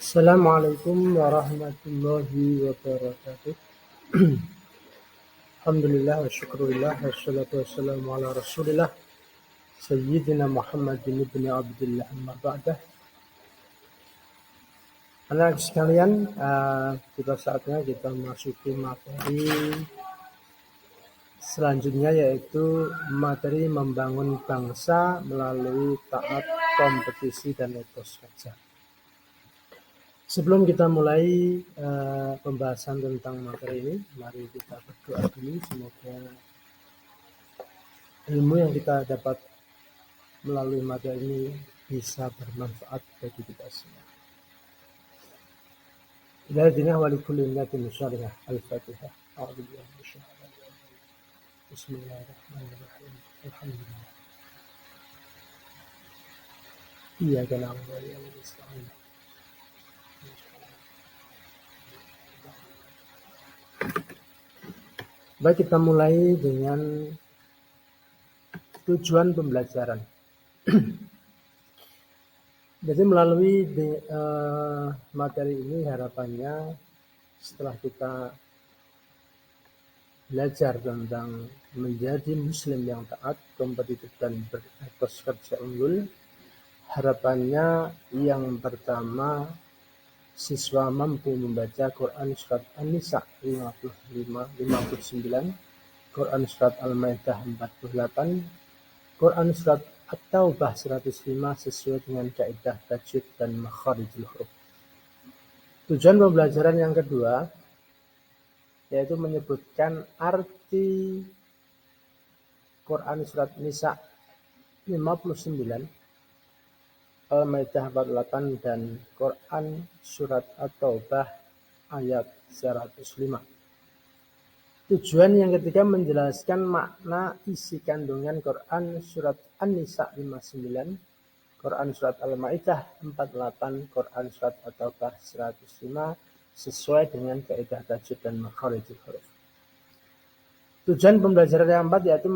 Assalamualaikum warahmatullahi wabarakatuh. Alhamdulillah wa syukurillah wa salatu wassalamu ala rasulillah Sayyidina Muhammad bin Abdullah amma ba'dah. Anak sekalian, kita saatnya kita masuki materi selanjutnya, yaitu materi membangun bangsa melalui taat, kompetisi, dan etos kerja. Sebelum kita mulai pembahasan tentang materi ini, mari kita berdoa dulu. Semoga ilmu yang kita dapat melalui materi ini bisa bermanfaat bagi kita semua. Ilahdina wa likulli niyatin syarihah. Al-Fatihah. A'udzubillahi minasyaitonir rajim. Bismillahirrahmanirrahim. Alhamdulillah. Iyyaka na'budu wa iyyaka nasta'in. Baik, kita mulai dengan tujuan pembelajaran. Jadi melalui materi ini harapannya setelah kita belajar tentang menjadi muslim yang taat, kompetitif, dan beretos kerja unggul, harapannya yang pertama siswa mampu membaca Quran Surat An-Nisa 59, Quran Surat Al-Maidah 48, Quran Surat At-Taubah 105 sesuai dengan kaidah tajwid dan makharijul huruf. Tujuan pembelajaran yang kedua yaitu menyebutkan arti Quran Surat Nisa 59, Al-Maidah 48, dan Quran Surat At-Taubah ayat 105. Tujuan yang ketiga menjelaskan makna isi kandungan Quran Surat An-Nisa 59, Quran Surat Al-Maidah 48, Quran Surat At-Taubah 105 sesuai dengan kaidah tajwid dan makharijul huruf. Tujuan pembelajaran yang keempat yaitu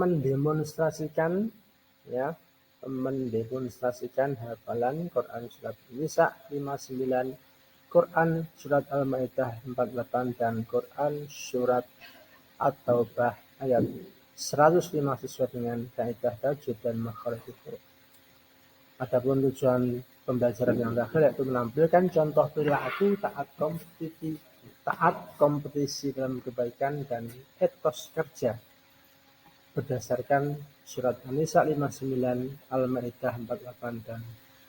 mendemonstrasikan hafalan Quran Surat An-Nisa 59, Quran Surat Al-Maidah 48, dan Quran Surat At-Taubah ayat 105 sesuai dengan kaidah tajwid dan makharijul huruf. Adapun tujuan pembelajaran yang terakhir yaitu menampilkan contoh perilaku taat kompetisi dalam kebaikan dan etos kerja berdasarkan Surat An-Nisa 59, Al-Maidah 48, dan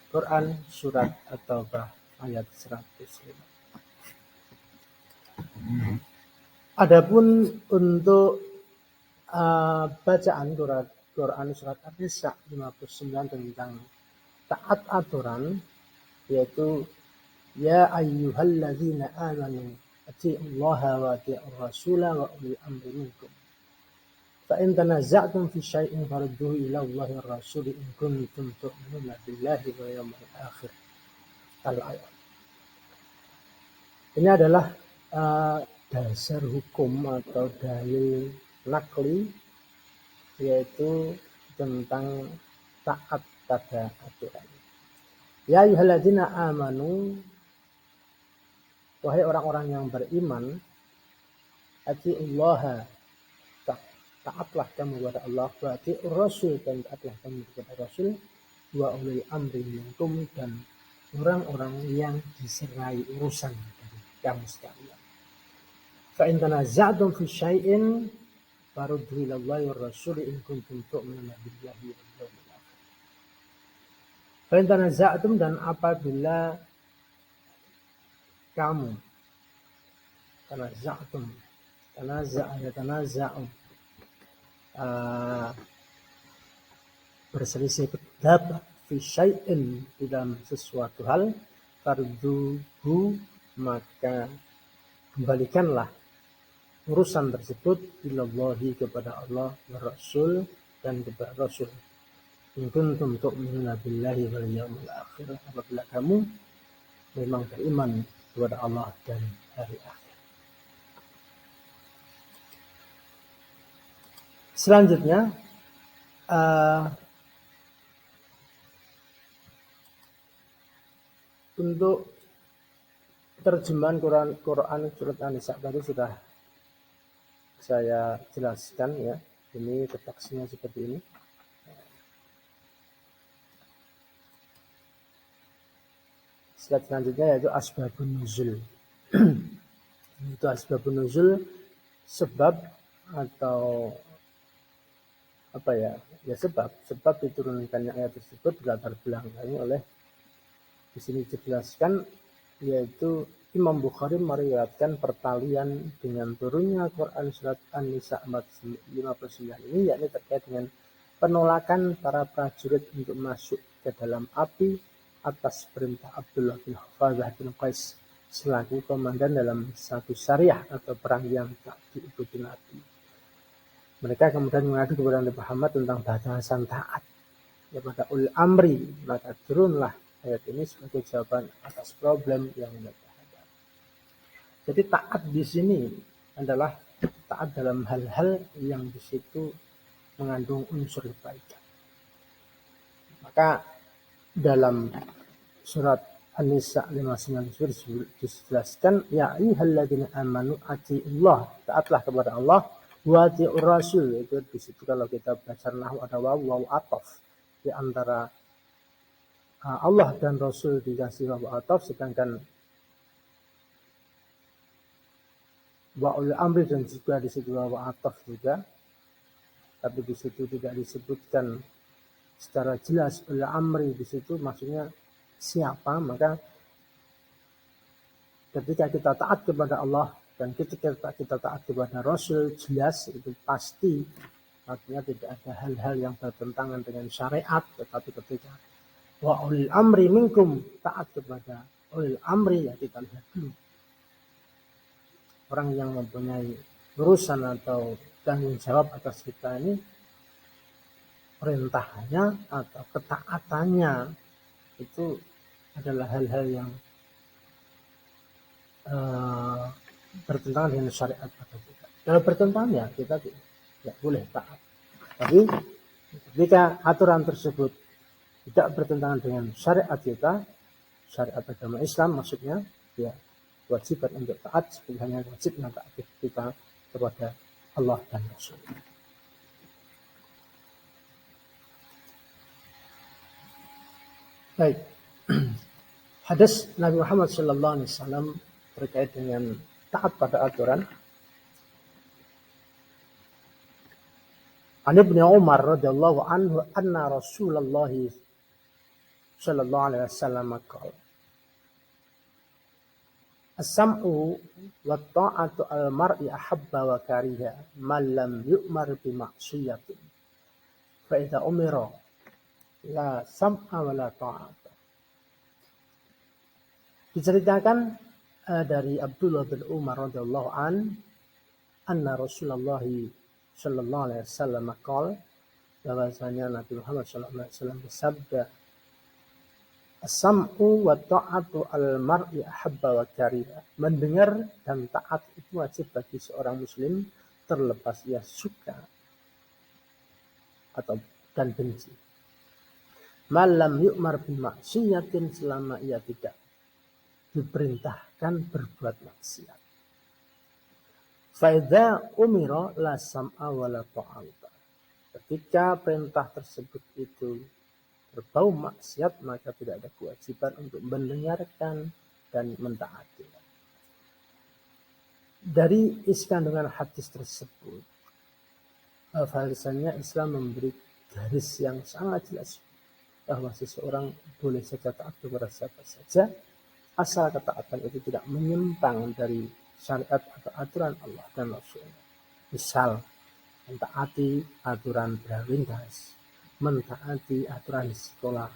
Quran Surat At-Taubah ayat 105. Adapun untuk bacaan Quran Surat An-Nisa 59 tentang taat aturan, yaitu ya ayyuhalladzina amanu atiiullaha wa atiiur rasula wa ulil amri minkum fa in tanaza'tum fi syai'in farudduhu ila Allahi war rasul in kuntum tu'minuna billahi wal yawmil akhir. Al-ayat. Ini adalah dasar hukum atau dalil nakli, yaitu tentang taat pada aturan. Ya ayyuhalladzina amanu, wahai orang-orang yang beriman, atiullaha, taatlah kamu kepada Allah, wa atiur rasul, dan taatlah kamu kepada Rasul, wa ulil amri minkum, dan orang-orang yang diserai urusan dari kamu sekalian. Fa in tanaza'tum fi syai'in farudduhu ila Allahi war rasul in kuntum tu'minuna billahi wal yawmil akhir. Fa in tanaza'tum, dan apabila kamu berselisih pendapat fi syai'in, dalam sesuatu hal, farduhu, maka kembalikanlah urusan tersebut ilallahi, kepada Allah, wa rasul, dan kepada Rasul, in kuntum tu'minuna billahi wal yawmil akhir, apabila kamu memang beriman kepada Allah dan hari akhir. Selanjutnya untuk terjemahan Quran surat An-Nisa tadi sudah saya jelaskan ya. Ini redaksinya seperti ini. Slide selanjutnya yaitu asbabun nuzul. Itu asbabun nuzul, sebab atau apa ya? Ya sebab diturunkannya ayat tersebut dilatar belakangi oleh, di sini dijelaskan, yaitu Imam Bukhari meriwayatkan pertalian dengan turunnya Quran surat An-Nisa 59 ini, yakni terkait dengan penolakan para prajurit untuk masuk ke dalam api atas perintah Abdullah bin Hufadzah bin Qais selaku komandan dalam satu syariah atau perang yang tak diikuti Nabi. Mereka kemudian mengadu kepada Nabi Muhammad tentang batasan taat kepada ulil amri, maka turunlah ayat ini sebagai jawaban atas problem yang mereka hadapi. Jadi taat di sini adalah taat dalam hal-hal yang di situ mengandung unsur kebaikan. Maka dalam surat An-Nisa 59 dijelaskan, ya ayyuhalladzina amanu atiullah, taatlah kepada Allah, wa atiur rasul. Itu di situ kalau kita belajar nahwu ada wawu ataf di antara Allah dan Rasul dikasih wawu ataf, sedangkan wa ulil amri dan juga di situ wawu ataf juga, tapi di situ tidak disebutkan secara jelas ulil amri di situ maksudnya siapa. Maka ketika kita taat kepada Allah dan ketika kita taat kepada Rasul, jelas itu pasti artinya tidak ada hal-hal yang bertentangan dengan syariat. Tetapi ketika wa ulil amri minkum, taat kepada ulil amri, ya kita lihat dulu orang yang mempunyai urusan atau tanggung jawab atas kita ini, perintahnya atau ketaatannya itu adalah hal-hal yang bertentangan dengan syariat atau tidak. Kalau bertentangan ya kita tidak boleh taat. Tapi ketika aturan tersebut tidak bertentangan dengan syariat kita, syariat agama Islam maksudnya, ya kewajiban untuk taat seperti hanya wajibnya taat kita kepada Allah dan Rasul. Baik. Hadis Nabi Muhammad SAW terkait dengan taat pada aturan. An Ibnu Umar radhiyallahu anhu anna Rasulullah sallallahu alaihi wasallam qala as-sam'u wa ta'atu al-mar'i ahabba wa kariha man lam yu'mar bi ma'siyatin fa idza umira la sam'a wa la ta'ata. Diceritakan dari Abdullah bin Umar radhiyallahu anna Rasulullah sallallahu alaihi wasallam qala, bahwasanya Nabi Muhammad sallallahu alaihi wasallam bersabda, as-sam'u wa ta'atu al-mar'i ahabba wa kariha. Mendengar dan taat itu wajib bagi seorang muslim terlepas ia suka atau dan benci. Malam yu'mar bi maksiatin, selama ia tidak diperintahkan berbuat maksiat. Fa idza umira la sam'a wa la ta'ata. Ketika perintah tersebut itu berbau maksiat, maka tidak ada kewajiban untuk mendengarkan dan mentaati. Dari isi kandungan hadis tersebut, bahwasanya Islam memberi garis yang sangat jelas bahwa seseorang boleh saja taat kepada siapa saja, asal ketaatan itu tidak menyimpang dari syariat atau aturan Allah dan Rasul-Nya. Misal, mentaati aturan berlalu lintas, mentaati aturan di sekolah,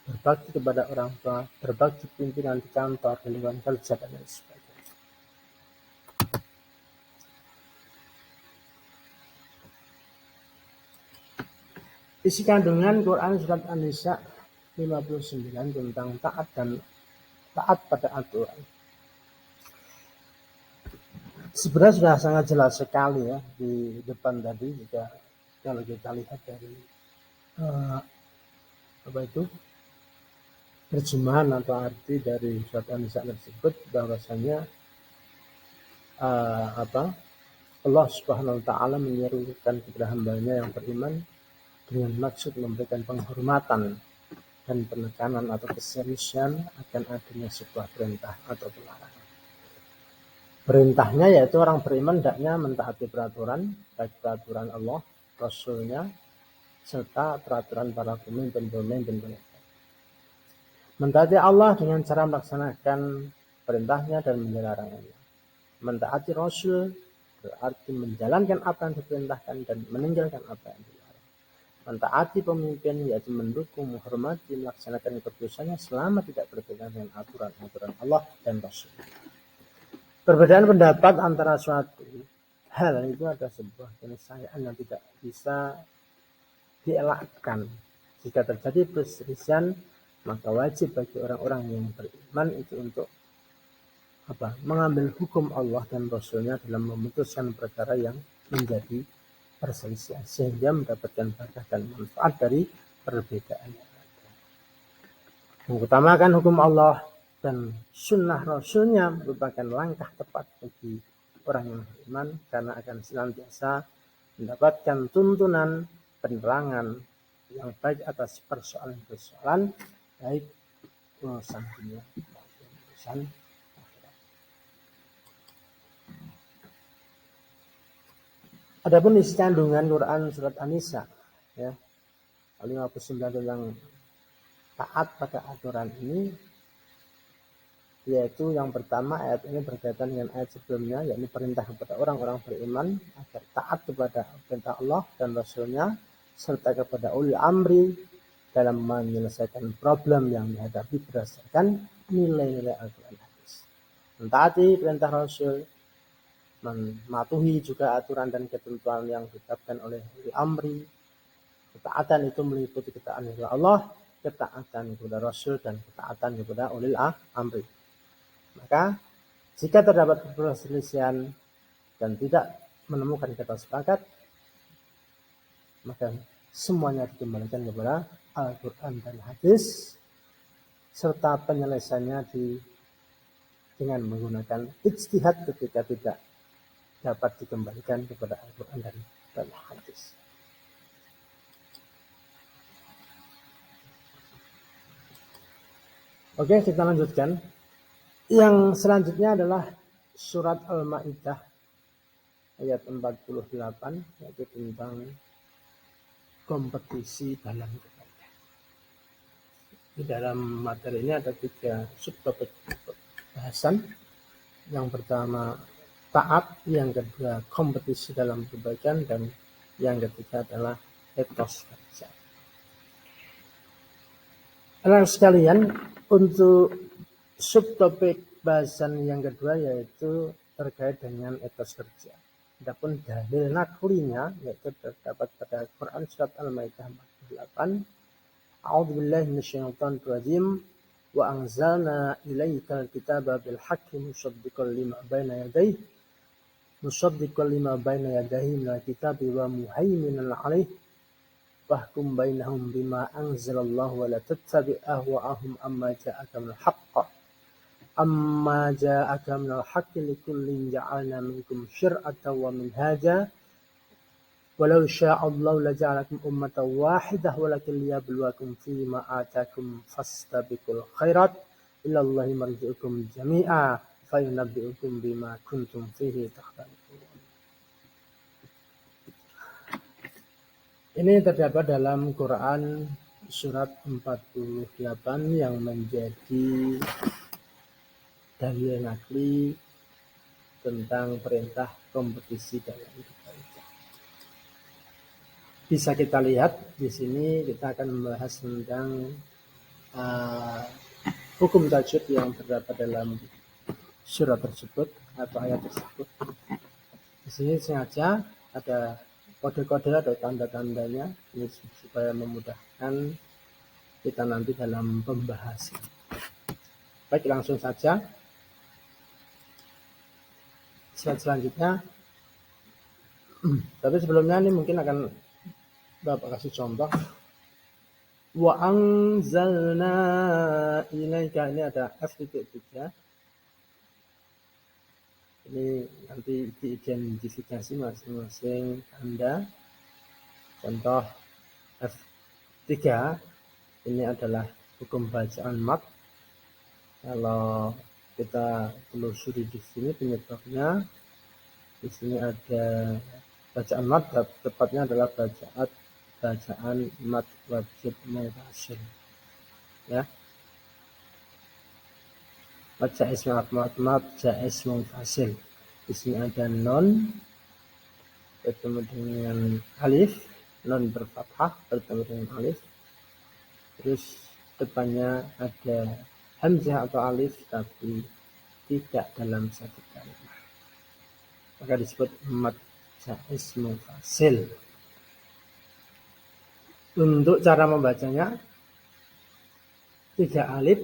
berbakti kepada orang tua, berbakti pimpinan di kantor, di lingkungan kerja, dan lain sebagainya. Isi kandungan Quran surat An-Nisa 59 tentang taat dan taat pada aturan. Sebenarnya sudah sangat jelas sekali ya di depan tadi, juga kalau kita lihat dari terjemahan atau arti dari surat An-Nisa tersebut bahwasanya Allah Subhanahu wa taala menyerukan kepada hamba-Nya yang beriman dengan maksud memberikan penghormatan dan penekanan atau keseriusan akan adanya sebuah perintah atau pelarangan. Perintahnya yaitu orang beriman hendaknya mentaati peraturan, baik peraturan Allah, Rasulnya, serta peraturan para pemimpin-pemimpin mereka. Mentaati Allah dengan cara melaksanakan perintahnya dan melarangnya. Mentaati Rasul berarti menjalankan apa yang diperintahkan dan meninggalkan apa yang dilarang. Mentaati pemimpin yaitu mendukung, menghormati, melaksanakan keputusannya selama tidak berbeda dengan aturan-aturan Allah dan Rasul. Perbedaan pendapat antara suatu hal itu ada sebuah keniscayaan yang tidak bisa dielakkan. Jika terjadi perselisihan, maka wajib bagi orang-orang yang beriman itu untuk mengambil hukum Allah dan Rasulnya dalam memutuskan perkara yang menjadi perselisihan sehingga mendapatkan berkah dan manfaat dari perbedaan yang ada. Mengutamakan hukum Allah dan sunnah Rasulnya merupakan langkah tepat bagi orang yang beriman karena akan senantiasa mendapatkan tuntunan penerangan yang baik atas persoalan-persoalan baik urusan dunia maupun urusan akhirat. Adapun isi kandungan Quran surat An-Nisa 59 tentang taat pada aturan ini, yaitu yang pertama ayat ini berkaitan dengan ayat sebelumnya, yakni perintah kepada orang-orang beriman agar taat kepada perintah Allah dan Rasulnya serta kepada ulil amri dalam menyelesaikan problem yang dihadapi berdasarkan nilai-nilai Al-Quran hadis. Mentaati perintah Rasul, mematuhi juga aturan dan ketentuan yang ditetapkan oleh ulil amri. Ketaatan itu meliputi ketaatan kepada Allah, ketaatan kepada Rasul, dan ketaatan kepada ulil amri. Maka jika terdapat perselisihan dan tidak menemukan kata sepakat, maka semuanya dikembalikan kepada Al-Quran dan hadis serta penyelesaiannya dengan menggunakan ijtihad ketika tidak dapat dikembalikan kepada Al-Quran dan hadis. Oke, kita lanjutkan. Yang selanjutnya adalah surat Al-Maidah ayat 48, yaitu tentang kompetisi dalam kebaikan. Di dalam materi ini ada 3 subtopik bahasan. Yang pertama taat, yang kedua kompetisi dalam kebaikan, dan yang ketiga adalah etos kerja. Anak sekalian, untuk subtopik bahasan yang kedua yaitu terkait dengan etos kerja. Adapun dalil naklinya yaitu terdapat pada Quran surat Al-Maidah 48. A'udzubillahi minasyaitonir rajim. Wa anzalna ilaikal kitaba bil haqqi musaddiqan lima baina yadayhi minal kitabi wa muhaiminan 'alaihi. Fahkum bainahum bima anzalallahu wa la tattabi' ahwa'ahum amma ja'aka minal haqqi likullin ja'alna minkum syir'atan wa minhaja walau sya'allahu laja'alakum ummatan wahidah walakin liyabluwakum fima atakum fastabiqul khairat ilallahi marji'ukum jami'a fa yunabbi'ukum bima kuntum fihi takhtalifun. Ini terdapat dalam Quran surat 48 yang menjadi dalil nakli tentang perintah kompetisi dalam kebaikan. Bisa kita lihat di sini kita akan membahas tentang hukum tajwid yang terdapat dalam surat tersebut atau ayat tersebut. Di sini sengaja ada kode-kode atau tanda-tandanya ini supaya memudahkan kita nanti dalam pembahasan. Baik, langsung saja. Slide selanjutnya. Tapi sebelumnya ini mungkin akan Bapak kasih contoh Wa anzalna ilaika, ini ada F.3. Ini nanti diidentifikasi masing-masing Anda. Contoh F3 ini adalah hukum bacaan mat. Kalau kita telusuri di sini penyebabnya, di sini ada bacaan mat, tepatnya adalah bacaan mat wajib mutasil. Ya. Mat jaiz mat jaiz mutasil. Di sini ada non bertemu dengan alif, non berfathah bertemu dengan alif. Terus depannya ada hamzah atau alif tapi tidak dalam satu kalimat, maka disebut mat jaiz mufasil. Untuk cara membacanya 3 alif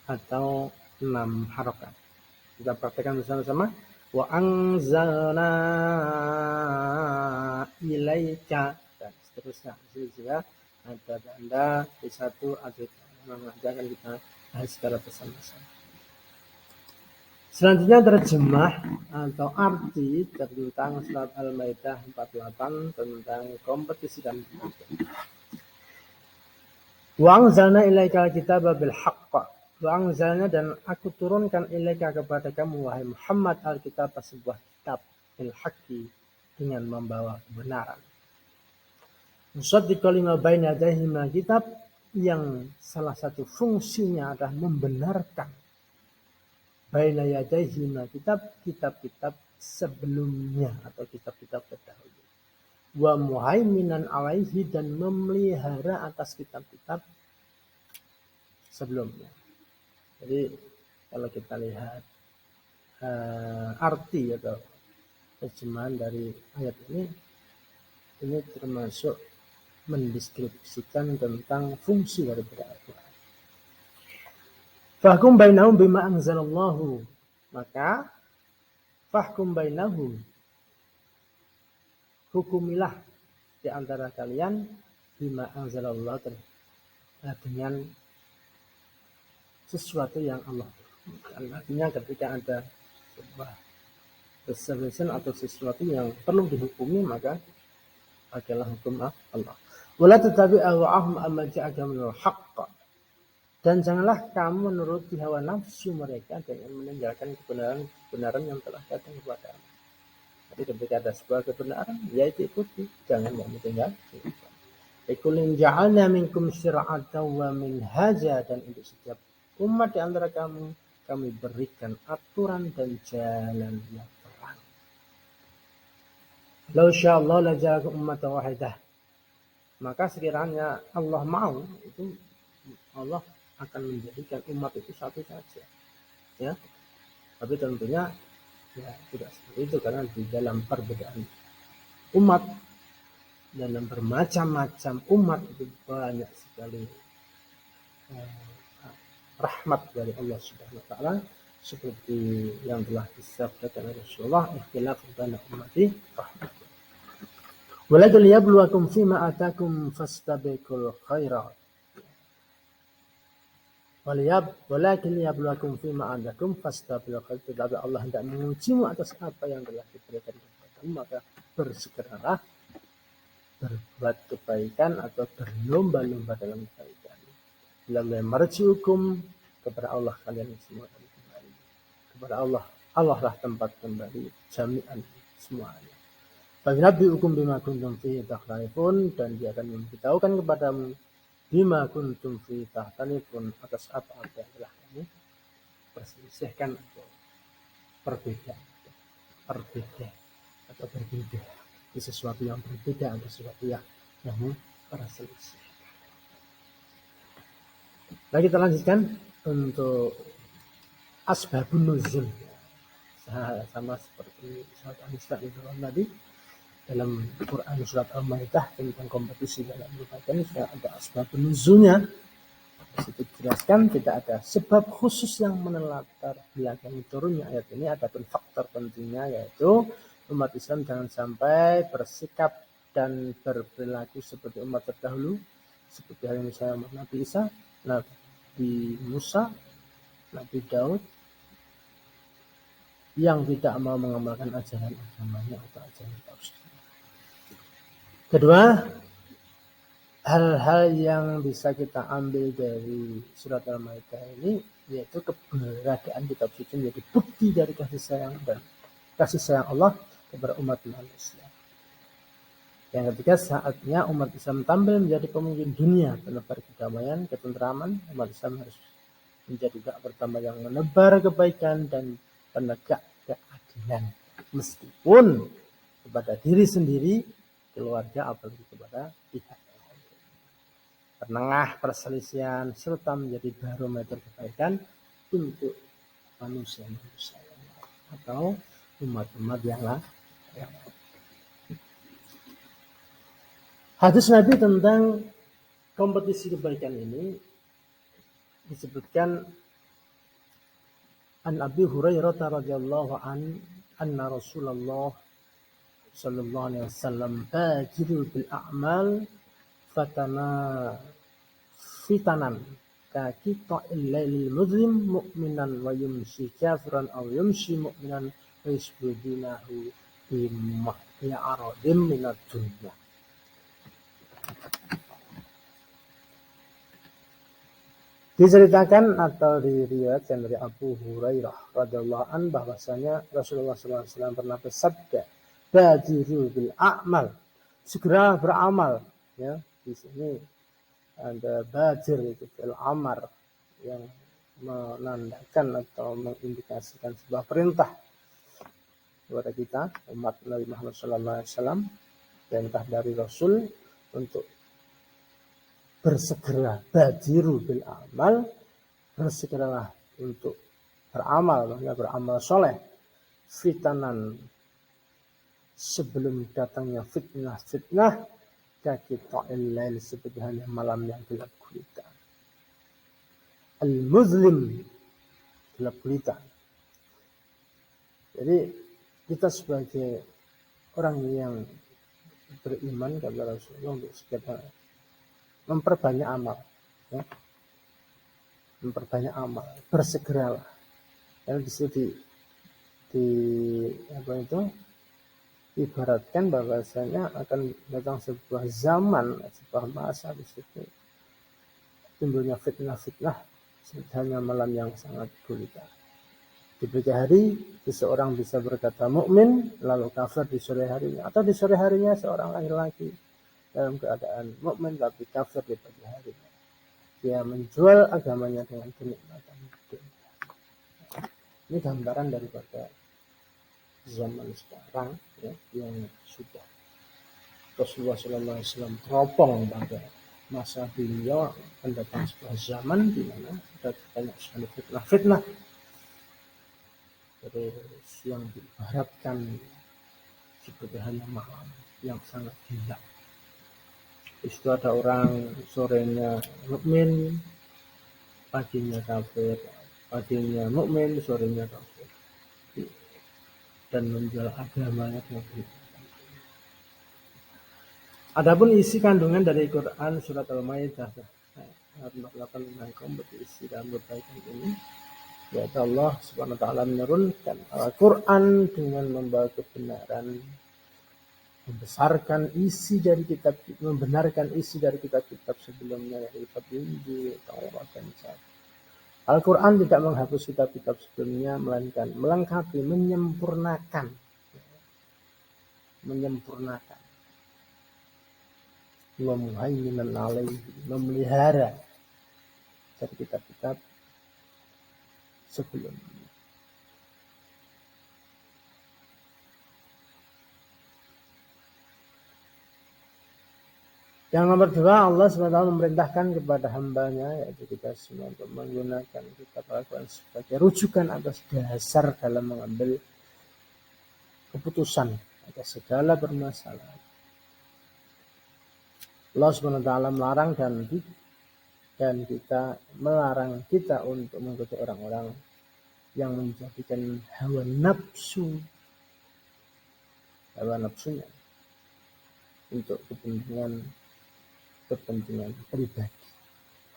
atau 6 harokat. Kita praktekkan bersama-sama. Wa anzalna ilaika dan seterusnya. Jadi juga ada tanda P1 atau nanti akan kita bahas secara bersama-sama. Selanjutnya terjemah atau arti tentang surat Al-Maidah 48 tentang kompetisi dan wa anzalna ilaikal kitaba bil haqq. Wa anzalna, dan aku turunkan ilaika kepada kamu wahai Muhammad al-kitab, sebuah kitab bil haqqi, dengan membawa kebenaran. Musaddiqan lima baina yadayhi minal kitab, yang salah satu fungsinya adalah membenarkan baina yadayhi minal kitab, kitab-kitab sebelumnya atau kitab-kitab terdahulu. Wa muhaiminan alaihi, dan memelihara atas kitab-kitab sebelumnya. Jadi kalau kita lihat arti atau terjemahan dari ayat ini termasuk mendeskripsikan tentang fungsi dari Al-Quran. Fahkum bainahum bima anzalallahu, maka fahkum bainahum, hukumilah di antara kalian bima anzalallahu, dengan sesuatu yang Allah turunkan. Artinya ketika ada sebuah perselisihan atau sesuatu yang perlu dihukumi, maka pakailah hukum Allah. Wala tatabi' ahwa'ahum amma ja'aka minal haqq, dan janganlah kamu menuruti hawa nafsu mereka dengan meninggalkan kebenaran yang telah datang kepadamu. Jadi ketika ada sebuah kebenaran, ya itu ikuti, jangan yang ditinggalkan. Likulin ja'alna minkum syir'atan wa minhaja, dan untuk setiap umat di antara kamu, kami berikan aturan dan jalan yang terang. Lau sya'allahu la ja'alakum ummatan wahidah, maka sekiranya Allah mau, itu Allah akan menjadikan umat itu satu saja. Ya. Tapi tentunya ya tidak seperti itu, karena di dalam perbedaan umat, dalam bermacam-macam umat itu banyak sekali rahmat dari Allah Subhanahu wa taala, seperti yang telah disabdakan oleh Rasulullah, ikhtilaf baina ummati rahmat. Walakin liyabluwakum fima atakum fastabiqul khairat. Walakin liyabluwakum fima atakum fastabiqul khairat. Tetapi Allah hendak mengujimu atas apa yang telah diberikan kepadamu, maka bersegeralah berbuat kebaikan atau berlomba-lomba dalam kebaikan. Ila marji'ukum, kepada Allah kalian semua kembali. Kepada Allah, Allah lah tempat kembali jami'an semuanya. Fa yunabbi'ukum bima kuntum fihi takhtalifun, dan dia akan memberitahukan kepadamu bima kuntum fihi takhtalifun, atas apa-apa yang telah kamu perselisihkan atau berbeda atau berbeda. Itu sesuatu yang berbeda atau sesuatu yang perselisih. Nah, kita lanjutkan untuk asbabun nuzul. Sama seperti surat Al-Isra itu tadi, dalam Quran surat Al-Maidah tentang kompetisi dalam berpakaian sudah ada asbabun nuzulnya. Di situ dijelaskan tidak ada sebab khusus yang menelatar belakang turunnya ayat ini. Adapun faktor pentingnya yaitu umat Islam jangan sampai bersikap dan berperilaku seperti umat terdahulu, seperti halnya misalnya Nabi Isa, Nabi Musa, Nabi Daud, yang tidak mau mengamalkan ajaran agamanya atau ajaran tauhidnya. Kedua, hal-hal yang bisa kita ambil dari surat Al-Maidah ini yaitu keberadaan kitab suci menjadi bukti dari kasih sayang Allah kepada umat manusia. Yang ketiga, saatnya umat Islam tampil menjadi pemimpin dunia, penebar kedamaian, ketentraman. Umat Islam harus menjadi gak pertama yang menebar kebaikan dan penegak keadilan, meskipun kepada diri sendiri, keluarga, apalagi kepada pihak lain. Penengah perselisihan serta menjadi barometer kebaikan untuk manusia-manusia yang lain atau umat-umat yang lain. Hadis Nabi tentang kompetisi kebaikan ini disebutkan an Abi Hurairah radhiyallahu anna Rasulullah sallallahu alaihi wasallam bajiru bil a'mal fitanan kaki ta'il lailil muslim mu'minan wa yumsi kafiran aw yumsi mu'minan wa yasbudinahu bimma ya'aradim minad dunya. Diceritakan atau diriwayatkan dari Abu Hurairah radhiyallahu an bahwasanya Rasulullah SAW pernah bersabda, "Badiru bil a'mal." Segera beramal, ya. Di sini ada badir itu fil amar yang menandakan atau mengindikasikan sebuah perintah kepada kita umat Nabi Muhammad SAW, perintah dari Rasul untuk bersegera, badiru bil amal, bersegeralah untuk beramal, maksudnya beramal soleh, fitanan sebelum datangnya fitnah, kaki ta'il lail seperti halnya malam yang gelap gulita. Al-Muslim gelap gulita. Jadi kita sebagai orang yang beriman kepada Rasulullah untuk segera memperbanyak amal, ya. Memperbanyak amal, bersegeralah. Karena di situ ibaratkan bahwasanya akan datang sebuah zaman, sebuah masa di situ timbulnya fitnah hanya malam yang sangat gulita. Di pagi hari seseorang bisa berkata mukmin lalu kafir di sore harinya, atau di sore harinya seorang laki-laki dalam keadaan mukmin tapi kafir di pagi harinya. Dia menjual agamanya dengan kenikmatan dunia. Ini gambaran daripada zaman sekarang, ya, yang sudah Rasulullah SAW teropong pada masa beliau akan datang sebuah zaman di mana ada banyak sekali fitnah terus yang diibaratkan seperti hanya malam yang sangat gelap. Di situ ada orang sorenya mukmin, paginya kafir, paginya mukmin, sorenya kafir, dan menjual agamanya dengan begitu. Adapun isi kandungan dari Quran surat Al-Maidah melakukan tentang kompetisi dalam kebaikan ini, yaitu Allah Subhanahu wa taala menurunkan Al-Quran dengan membawa kebenaran, membenarkan isi dari kitab-kitab sebelumnya, yaitu kitab Injil, Taurat, dan Zabur. Al-Quran tidak menghapus kitab-kitab sebelumnya, melainkan melengkapi, menyempurnakan, memelihara dari kitab-kitab sebelumnya. Yang nomor 2, Allah SWT memerintahkan kepada hambanya, yaitu kita semua, untuk menggunakan kitab Al-Quran sebagai rujukan atas dasar dalam mengambil keputusan atas segala permasalahan. Allah SWT melarang dan kita melarang kita untuk mengikuti orang-orang yang menjadikan hawa nafsunya untuk kepentingan pribadi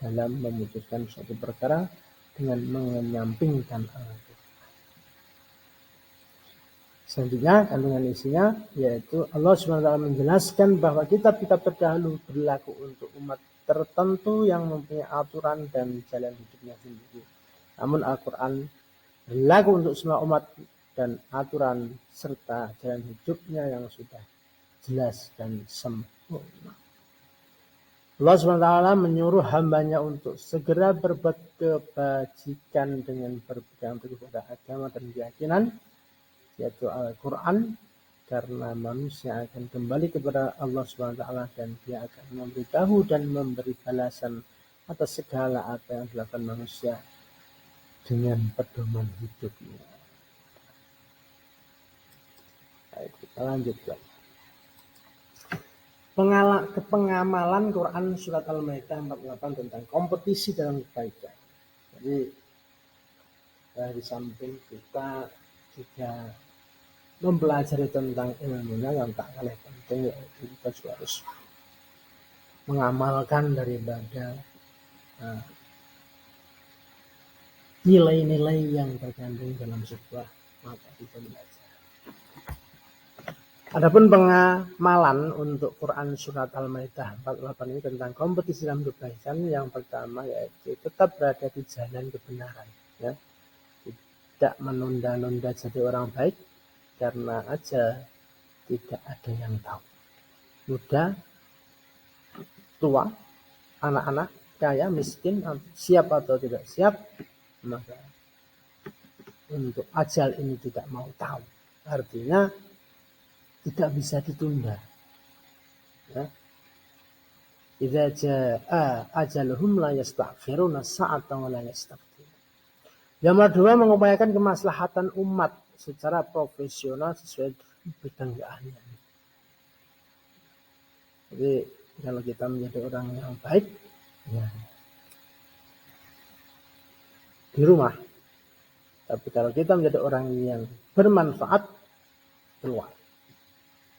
dalam memutuskan suatu perkara dengan menyampingkan Al-Quran. Selanjutnya kandungan isinya yaitu Allah SWT menjelaskan bahwa kitab-kitab terdahulu berlaku untuk umat tertentu yang mempunyai aturan dan jalan hidupnya sendiri. Namun Al-Quran berlaku untuk semua umat dan aturan serta jalan hidupnya yang sudah jelas dan sempurna. Allah SWT menyuruh hambanya untuk segera berbuat kebajikan dengan berpegang teguh pada agama dan keyakinan, yaitu Al-Quran, karena manusia akan kembali kepada Allah SWT dan dia akan memberitahu dan memberi balasan atas segala apa yang dilakukan manusia dengan pedoman hidupnya. Baik, kita lanjutkan. Pengamalan Quran Surat Al-Maidah 48 tentang kompetisi dalam kebaikan. Jadi di samping kita juga mempelajari tentang ilmunya yang tak kalah penting, yaitu kita juga harus mengamalkan daripada nilai-nilai yang terkandung dalam sebuah materi pembelajaran. Adapun pengamalan untuk Quran Surat Al-Maidah 48 ini tentang kompetisi dalam kebaikan, yang pertama yaitu tetap berada di jalan kebenaran, ya. Tidak menunda-nunda jadi orang baik karena aja tidak ada yang tahu. Muda, tua, anak-anak, kaya, miskin, siap atau tidak siap, maka untuk ajal ini tidak mau tahu. Artinya tidak bisa ditunda. Ya. Idza jaa ajaluhum la yastaghfiruna sa'atan wa la yastaqdimun. Yang kedua, mengupayakan kemaslahatan umat secara profesional sesuai bidang keahlian. Jadi kalau kita menjadi orang yang baik, ya di rumah. Tapi kalau kita menjadi orang yang bermanfaat, keluar.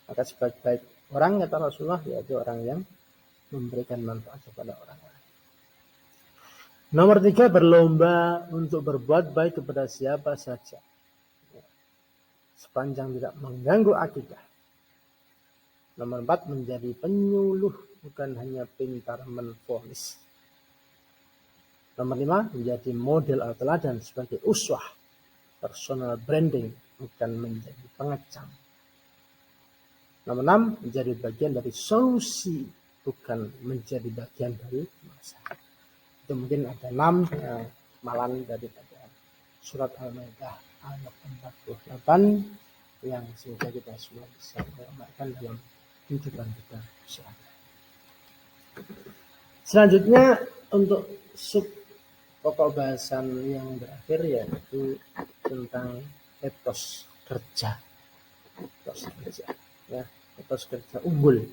Maka sebaik-baik orang, kata Rasulullah, yaitu orang yang memberikan manfaat kepada orang lain. Nomor 3, berlomba untuk berbuat baik kepada siapa saja, sepanjang tidak mengganggu akidah. Nomor 4, menjadi penyuluh, bukan hanya pintar menvonis. Nomor 5, menjadi model atau teladan sebagai uswah, personal branding, bukan menjadi pengecam. Nomor 6, menjadi bagian dari solusi, bukan menjadi bagian dari masalah. Itu mungkin ada 6 malan daripada Surat Al-Maidah ayat 48 yang semoga kita semua bisa mengamalkan dalam kehidupan kita sehari-hari. Selanjutnya untuk sub pokok bahasan yang terakhir yaitu tentang etos kerja. Ya, etos kerja unggul,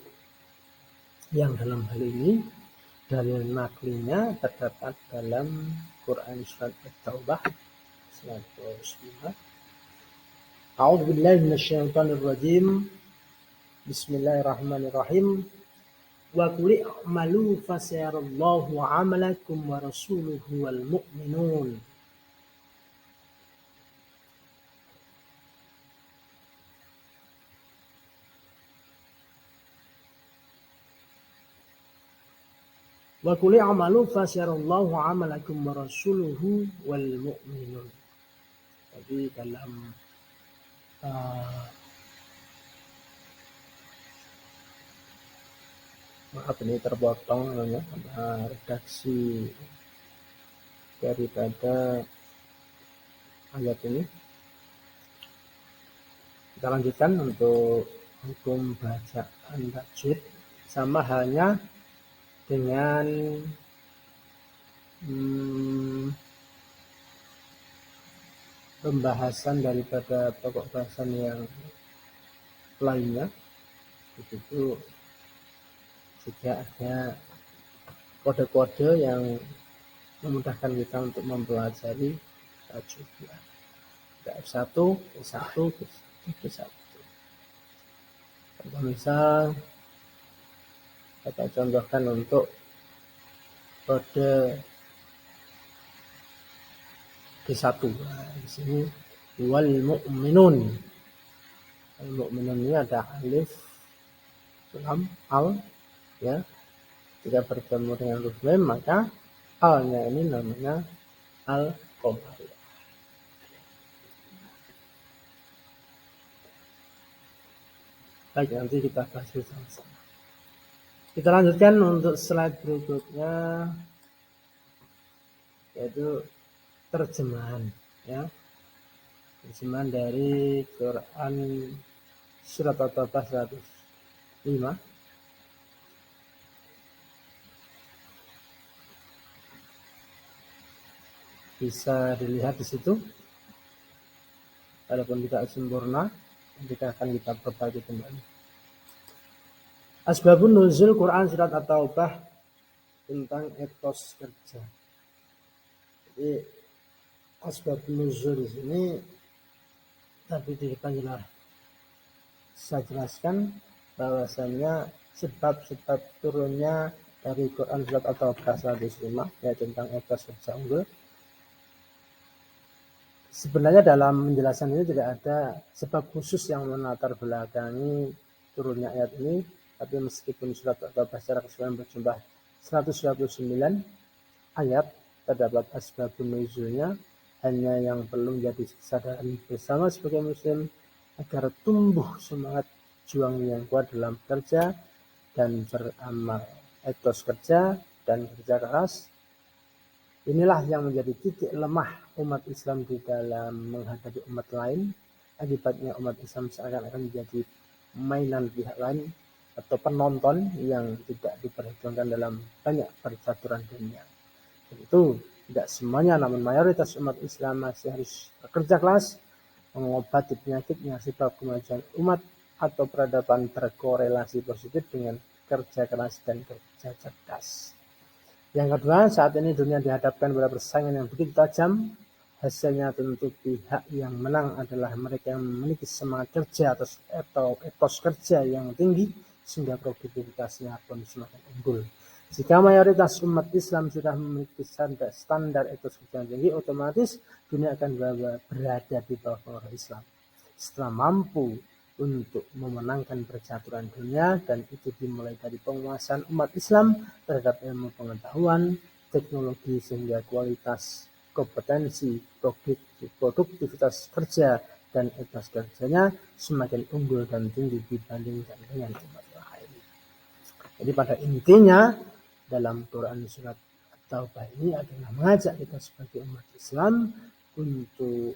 yang dalam hal ini dalil naklinya terdapat dalam Quran Surat At-Taubah 105. A'udzubillahi minasyaitonirrajim. Bismillahirrahmanirrahim. Wa qul i'malu fasayarallahu 'amalakum wa rasuluhu wal mu'minun. Wa qul i'malu fasayarallahu 'amalakum wa rasuluhu wal mu'minun. Jadi dalam maaf ini terpotong redaksi daripada ayat ini. Kita lanjutkan untuk hukum bacaan tajwid, sama halnya dengan pembahasan daripada pokok bahasan yang lainnya. Begitu juga ada kode-kode yang memudahkan kita untuk mempelajari tajwid. Ada F1, P1, P1. Contoh misal Kita contohkan untuk kode D1. Nah, di sini wal mu'minun. Wal mu'minun ini ada alif, lam, al, ya. Jika bertemu dengan huruf mim, maka alnya ini namanya al-qamariyah. Baik, nanti kita bahas bersama-sama. Kita lanjutkan untuk slide berikutnya, yaitu terjemahan, ya. Terjemahan dari Quran surat At-Taubah 105. Bisa dilihat di situ. Walaupun tidak sempurna, kita akan kita perbaiki kembali. Asbabun nuzul Quran surat At-Taubah tentang etos kerja. Jadi asbabun nuzul di sini tadi di depan jelas saya jelaskan bahwasanya sebab-sebab turunnya dari Quran surat At-Taubah 105, yaitu tentang etos kerja unggul. Sebenarnya dalam penjelasan ini tidak ada sebab khusus yang melatar belakangi turunnya ayat ini, tapi meskipun surat At-Taubah secara keseluruhan berjumlah 129 ayat, terdapat asbabun nuzulnya. Hanya yang perlu menjadi kesadaran bersama sebagai muslim agar tumbuh semangat juang yang kuat dalam kerja dan beramal. Etos kerja dan kerja keras, inilah yang menjadi titik lemah umat Islam di dalam menghadapi umat lain. Akibatnya umat Islam seakan-akan menjadi mainan pihak lain atau penonton yang tidak diperhitungkan dalam banyak percaturan dunia. Tentu tidak semuanya, namun mayoritas umat Islam masih harus bekerja keras mengobati penyakitnya, sebab kemajuan umat atau peradaban berkorelasi positif dengan kerja keras dan kerja cerdas. Yang kedua, saat ini dunia dihadapkan pada persaingan yang begitu tajam. Hasilnya tentu pihak yang menang adalah mereka yang memiliki semangat kerja atau etos kerja yang tinggi, sehingga produktivitasnya pun semakin unggul. Jika mayoritas umat Islam sudah memiliki standar etos kerja yang tinggi, otomatis dunia akan berada di bawah Islam. Setelah mampu untuk memenangkan percaturan dunia, dan itu dimulai dari penguasaan umat Islam terhadap ilmu pengetahuan, teknologi, sehingga kualitas, kompetensi, produktivitas kerja dan etos kerjanya semakin unggul dan tinggi dibandingkan dengan umat lain. Jadi pada intinya dalam Quran surat At-Taubah ini adalah mengajak kita sebagai umat Islam untuk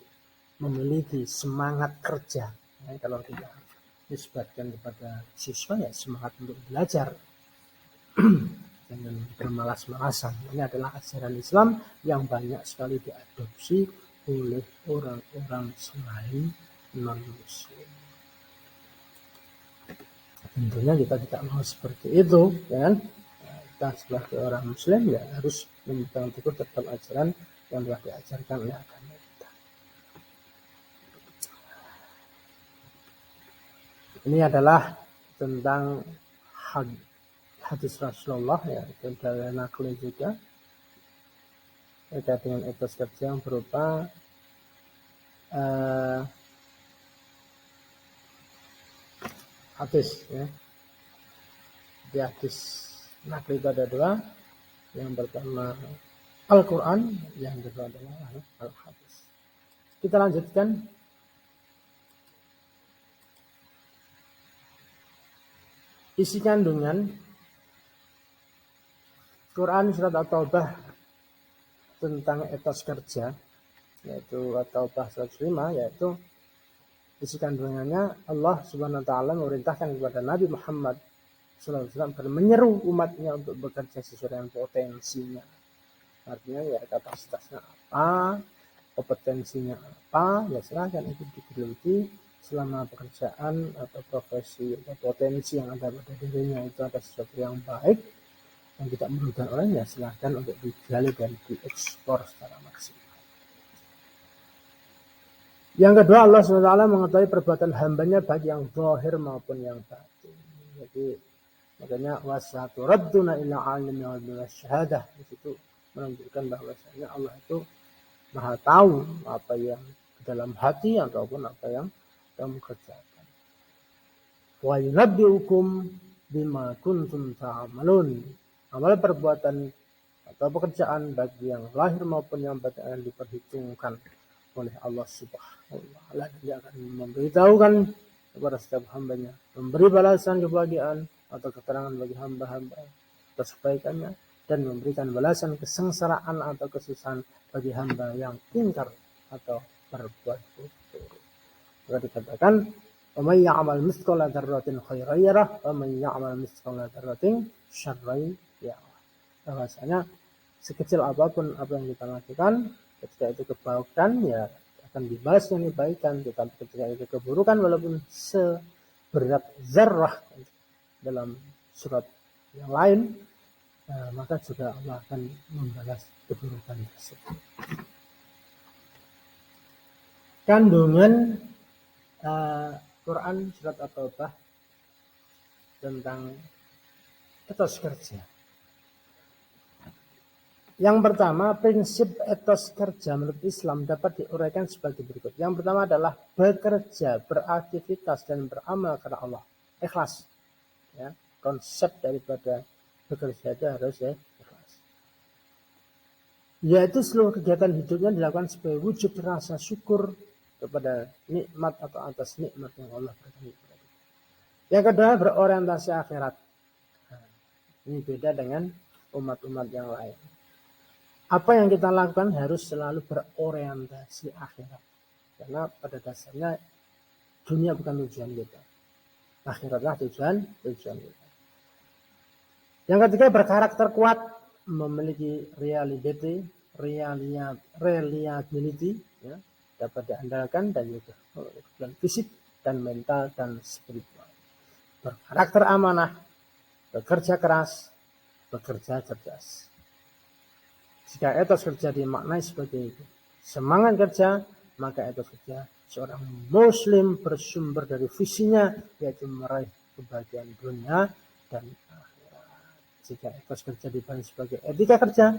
memiliki semangat kerja. Ya, kalau tidak disebutkan kepada siswa, ya semangat untuk belajar. Jangan bermalas-malasan. Ini adalah ajaran Islam yang banyak sekali diadopsi oleh orang-orang selain non-muslim. Tentunya kita tidak mau seperti itu, ya kan? Kita sebagai orang muslim ya harus memegang teguh terhadap ajaran yang telah diajarkan oleh agama kita. Ini adalah tentang hadis Rasulullah, ya, itu dari nakli juga terkait dengan etos kerja yang berupa hadis, ya. Di hadis nakli itu ada dua, yang pertama Al-Quran, yang kedua adalah Al-Hadis. Kita lanjutkan. Isi kandungan Quran surat At-Taubah tentang etos kerja, yaitu At-Taubah 105, yaitu isi kandungannya Allah Subhanahu wa taala memerintahkan kepada Nabi Muhammad SAW dan menyeru umatnya untuk bekerja sesuai dengan potensinya. Artinya ya kapasitasnya apa, kompetensinya apa, ya silahkan itu digeluti. Selama pekerjaan atau profesi atau potensi yang ada pada dirinya itu ada sesuatu yang baik yang tidak merugikan orang, ya silahkan untuk digali dan diekspor secara maksimal. Yang kedua, Allah SWT mengetahui perbuatan hambanya baik yang zahir maupun yang batin. Jadi Makanya wasaturadduna ila alimil ghaibi wasyahadah, itu menunjukkan bahwasanya Allah itu Maha tahu apa yang di dalam hati ataupun apa yang kamu kerjakan. Wa yunabbi'ukum bima kuntum ta'malun. Amal perbuatan atau pekerjaan bagi yang lahir maupun yang batin akan diperhitungkan oleh Allah Subhanahu wa taala. Dia akan memberitahukan kepada setiap hambanya, memberi balasan kebahagiaan atau keterangan bagi hamba-hamba atas kebaikannya, dan memberikan balasan kesengsaraan atau kesusahan bagi hamba yang ingkar atau berbuat buruk. Maka dikatakan, "Wa may ya'mal mithqala dzarratin khairan yarah, wa may ya'mal mithqala dzarratin syarran yarah." Bahwasanya sekecil apapun apa yang kita lakukan, ketika itu kebaikan ya akan dibalas dengan kebaikan, tetapi ketika itu keburukan walaupun seberat zarrah dalam surat yang lain, maka juga Allah akan membalas keburukan tersebut. Kandungan Quran surat At-Taubah tentang etos kerja. Yang pertama, prinsip etos kerja menurut Islam dapat diuraikan sebagai berikut. Yang pertama adalah bekerja, beraktivitas dan beramal karena Allah. Ikhlas. Ya, konsep daripada bekerja itu harus ikhlas. Yaitu seluruh kegiatan hidupnya dilakukan sebagai wujud rasa syukur kepada nikmat atau atas nikmat yang Allah berikan kepada kita. Yang kedua, berorientasi akhirat. Nah, ini beda dengan umat-umat yang lain. Apa yang kita lakukan harus selalu berorientasi akhirat. Karena pada dasarnya dunia bukan tujuan kita. Akhiratlah tujuan kita. Yang ketiga, berkarakter kuat, memiliki reliability, ya, dapat diandalkan dan juga fisik dan mental dan spiritual. Berkarakter amanah, bekerja keras, bekerja cerdas. Jika etos kerja dimaknai sebagai semangat kerja, maka etos kerja seorang muslim bersumber dari visinya, yaitu meraih kebahagiaan dunia dan akhirat. Jika etos kerja dipahami sebagai etika kerja,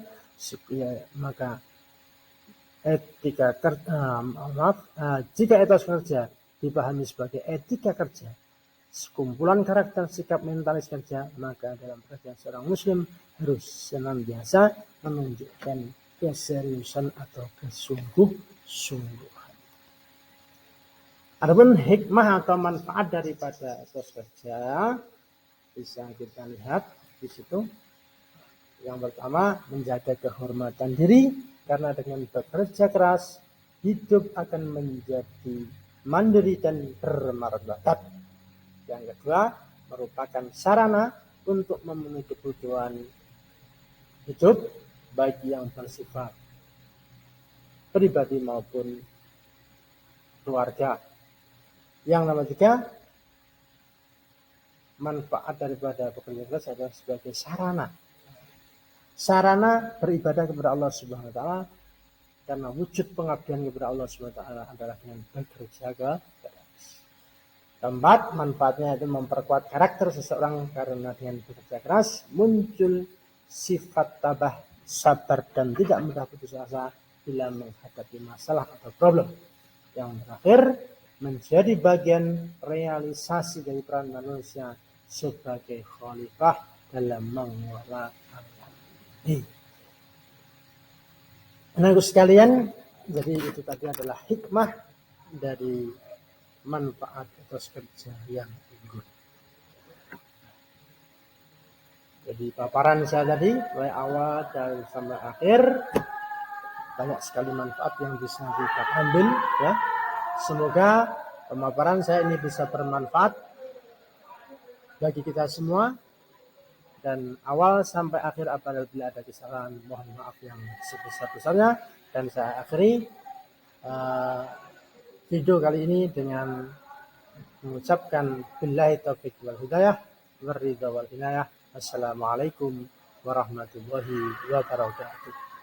maka jika etos kerja dipahami sebagai etika kerja, sekumpulan karakter sikap mentalis kerja, maka dalam pekerjaan seorang muslim harus senantiasa menunjukkan keseriusan atau kesungguh-sungguhan. Adapun hikmah atau manfaat daripada etos kerja bisa kita lihat di situ. Yang pertama, menjaga kehormatan diri, karena dengan bekerja keras hidup akan menjadi mandiri dan bermartabat. Yang kedua, merupakan sarana untuk memenuhi kebutuhan hidup bagi yang bersifat pribadi maupun keluarga. Yang nomor tiga, manfaat daripada pekerja keras adalah sebagai sarana beribadah kepada Allah Subhanahu wa taala, karena wujud pengabdian kepada Allah Subhanahu wa taala adalah dengan bekerja keras. Keempat, manfaatnya itu memperkuat karakter seseorang, karena dengan bekerja keras muncul sifat tabah, sabar dan tidak mudah putus asa bila menghadapi masalah atau problem. Yang terakhir, menjadi bagian realisasi dari peran manusia sebagai khalifah dalam mengelola alam ini. Anak-anakku sekalian, jadi itu tadi adalah hikmah dari manfaat etos kerja yang unggul. Jadi paparan saya tadi mulai awal dan sampai akhir banyak sekali manfaat yang bisa kita ambil, ya. Semoga pemaparan saya ini bisa bermanfaat bagi kita semua, dan awal sampai akhir apabila ada kesalahan mohon maaf yang sebesar-besarnya, dan saya akhiri video kali ini dengan mengucapkan billahi taufiq wal hidayah waridha wal inayah. Assalamualaikum warahmatullahi wabarakatuh.